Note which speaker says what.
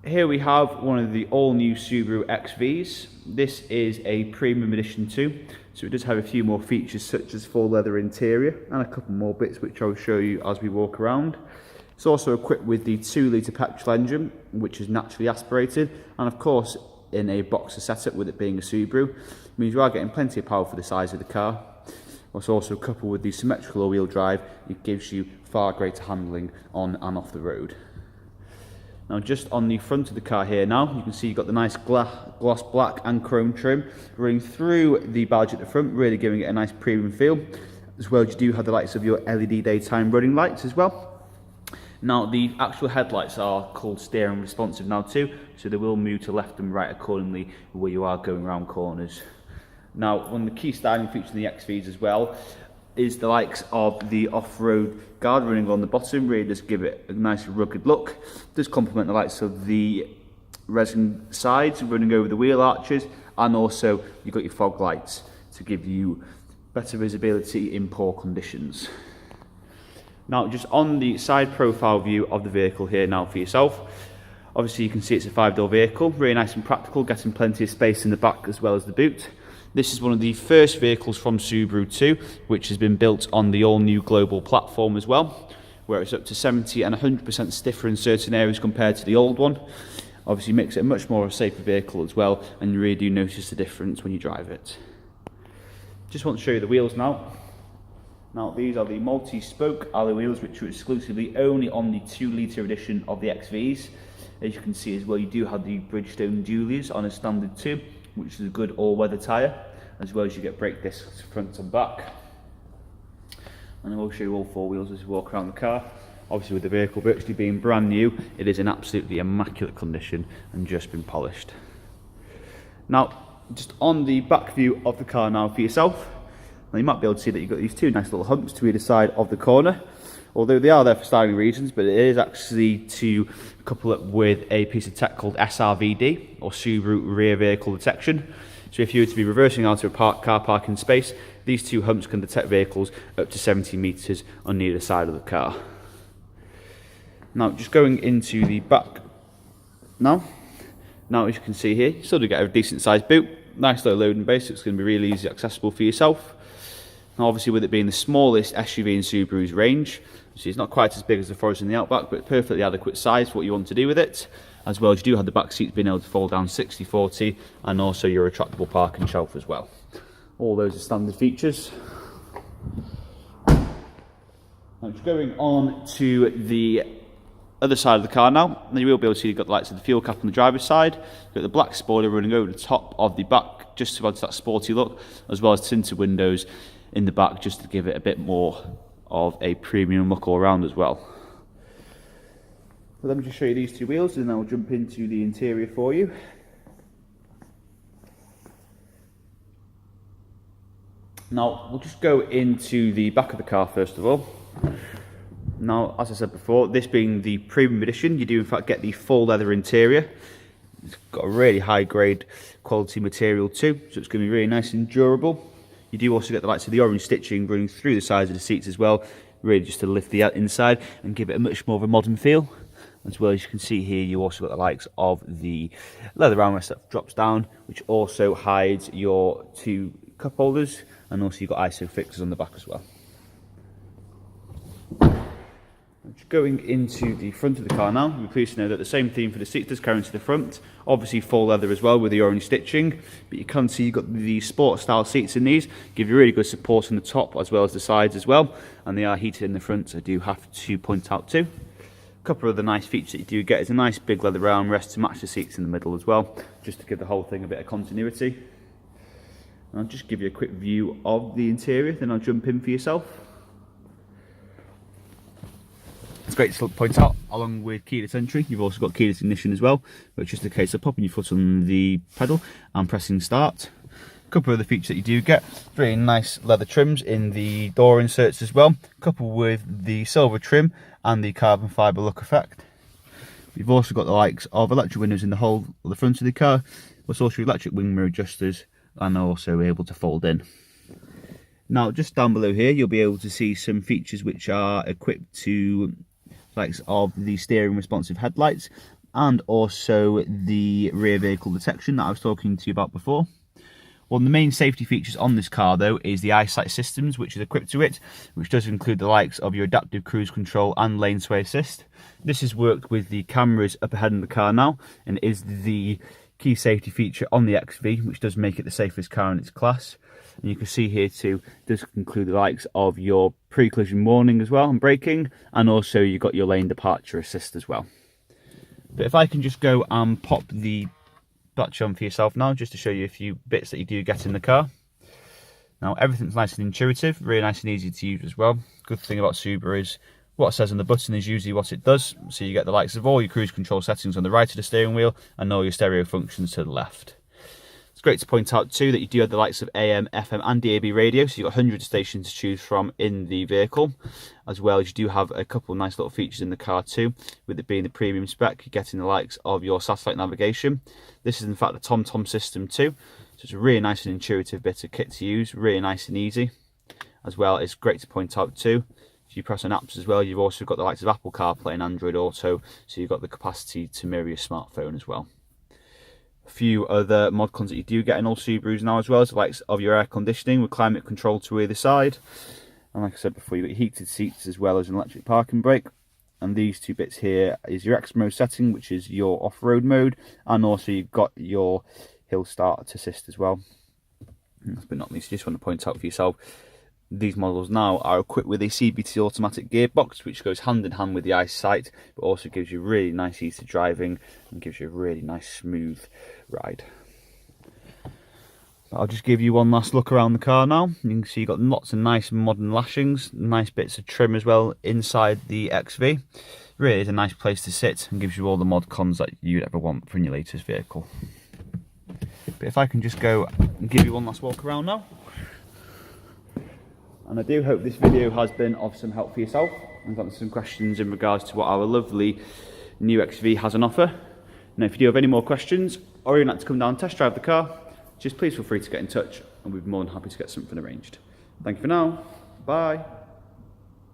Speaker 1: Here we have one of the all-new Subaru XVs. This is a premium edition too, so it does have a few more features such as full leather interior and a couple more bits which I'll show you as we walk around. It's also equipped with the 2-litre petrol engine, which is naturally aspirated, and of course in a boxer setup with it being a Subaru, means you are getting plenty of power for the size of the car. What's also coupled with the symmetrical all-wheel drive, it gives you far greater handling on and off the road. Now just on the front of the car here now, you can see you've got the nice gloss black and chrome trim running through the badge at the front, really giving it a nice premium feel. As well as you do have the lights of your LED daytime running lights as well. Now the actual headlights are called steering responsive now too, so they will move to left and right accordingly where you are going around corners. Now one of the key styling features in the XVs as well is the likes of the off-road guard running on the bottom, really does give it a nice rugged look. It does complement the likes of the resin sides running over the wheel arches, and also you've got your fog lights to give you better visibility in poor conditions. Now just on the side profile view of the vehicle here now for yourself, obviously you can see it's a 5-door vehicle, really nice and practical, getting plenty of space in the back as well as the boot. This is one of the first vehicles from Subaru too, which has been built on the all-new global platform as well, where it's up to 70 and 100% stiffer in certain areas compared to the old one. Obviously makes it a much more safer vehicle as well, and you really do notice the difference when you drive it. Just want to show you the wheels now. Now these are the multi-spoke alloy wheels, which are exclusively only on the 2-litre edition of the XVs. As you can see as well, you do have the Bridgestone Dualies on a standard too, which is a good all-weather tyre, as well as you get brake discs front and back. And I will show you all 4 wheels as we walk around the car. Obviously with the vehicle virtually being brand new, it is in absolutely immaculate condition and just been polished. Now, just on the back view of the car now for yourself, now you might be able to see that you've got these 2 nice little humps to either side of the corner. Although they are there for styling reasons, but it is actually to couple it with a piece of tech called SRVD, or Subaru Rear Vehicle Detection. So if you were to be reversing out of a car parking space, these 2 humps can detect vehicles up to 70 metres on either side of the car. Now just going into the back now as you can see here, you still do get a decent sized boot, nice low loading base, so it's going to be really easy accessible for yourself. Now obviously with it being the smallest SUV in Subaru's range, so it's not quite as big as the Forester in the Outback, but perfectly adequate size for what you want to do with it. As well as you do have the back seats being able to fold down 60/40, and also your retractable parking shelf as well. All those are standard features. Now just going on to the other side of the car now, you will be able to see you've got the lights of the fuel cap on the driver's side. You've got the black spoiler running over the top of the back just to add to that sporty look, as well as tinted windows in the back just to give it a bit more of a premium look all around as well. So let me just show you these 2 wheels and then I'll jump into the interior for you. Now we'll just go into the back of the car first of all. Now as I said before, this being the premium edition, you do in fact get the full leather interior. It's got a really high grade quality material too, so it's going to be really nice and durable. You do also get the likes of the orange stitching running through the sides of the seats as well, really just to lift the inside and give it a much more of a modern feel. As well as you can see here, you also got the likes of the leather armrest that drops down, which also hides your 2 cup holders, and also you've got ISO fixtures on the back as well. Going into the front of the car now, we're pleased to know that the same theme for the seats does carry into the front. Obviously full leather as well with the orange stitching, but you can see you've got the sport style seats in these, give you really good support on the top as well as the sides as well, and they are heated in the front, so I do have to point out too. A couple of the nice features that you do get is a nice big leather armrest to match the seats in the middle as well, just to give the whole thing a bit of continuity. And I'll just give you a quick view of the interior, then I'll jump in for yourself. It's great to point out, along with keyless entry, you've also got keyless ignition as well, which is just a case of popping your foot on the pedal and pressing start. A couple of the features that you do get, very nice leather trims in the door inserts as well, coupled with the silver trim and the carbon fibre look effect. You've also got the likes of electric windows in the whole of the front of the car, plus also electric wing mirror adjusters, and also able to fold in. Now just down below here you'll be able to see some features which are equipped to likes of the steering responsive headlights, and also the rear vehicle detection that I was talking to you about before. One of the main safety features on this car though is the eyesight systems which is equipped to it, which does include the likes of your adaptive cruise control and lane sway assist. This has worked with the cameras up ahead in the car now, and is the key safety feature on the XV, which does make it the safest car in its class. And you can see here too, it does include the likes of your pre-collision warning as well and braking, and also you've got your lane departure assist as well. But if I can just go and pop the batch on for yourself now, just to show you a few bits that you do get in the car. Now everything's nice and intuitive, really nice and easy to use as well. Good thing about Subaru is what it says on the button is usually what it does. So you get the likes of all your cruise control settings on the right of the steering wheel and all your stereo functions to the left. It's great to point out too that you do have the likes of AM, FM and DAB radio, so you've got hundreds of stations to choose from in the vehicle. As well as you do have a couple of nice little features in the car too, with it being the premium spec, you're getting the likes of your satellite navigation. This is in fact the TomTom system too, so it's a really nice and intuitive bit of kit to use, really nice and easy. As well, it's great to point out too, if you press on apps as well, you've also got the likes of Apple CarPlay and Android Auto, so you've got the capacity to mirror your smartphone as well. A few other mod cons that you do get in all Subarus now as well, is the likes of your air conditioning with climate control to either side. And like I said before, you've got heated seats as well as an electric parking brake. And these two bits here is your X mode setting, which is your off-road mode, and also you've got your hill start assist as well. And last but not least, I just want to point out for yourself, these models now are equipped with a CVT automatic gearbox, which goes hand in hand with the eyesight, but also gives you really nice ease to driving and gives you a really nice smooth ride. I'll just give you one last look around the car now. You can see you've got lots of nice modern lashings, nice bits of trim as well inside the XV. Really is a nice place to sit and gives you all the mod cons that you'd ever want from your latest vehicle. But if I can just go and give you one last walk around now. And I do hope this video has been of some help for yourself and got some questions in regards to what our lovely new XV has on offer. Now if you do have any more questions or you'd like to come down and test drive the car, just please feel free to get in touch and we'd be more than happy to get something arranged. Thank you for now. Bye.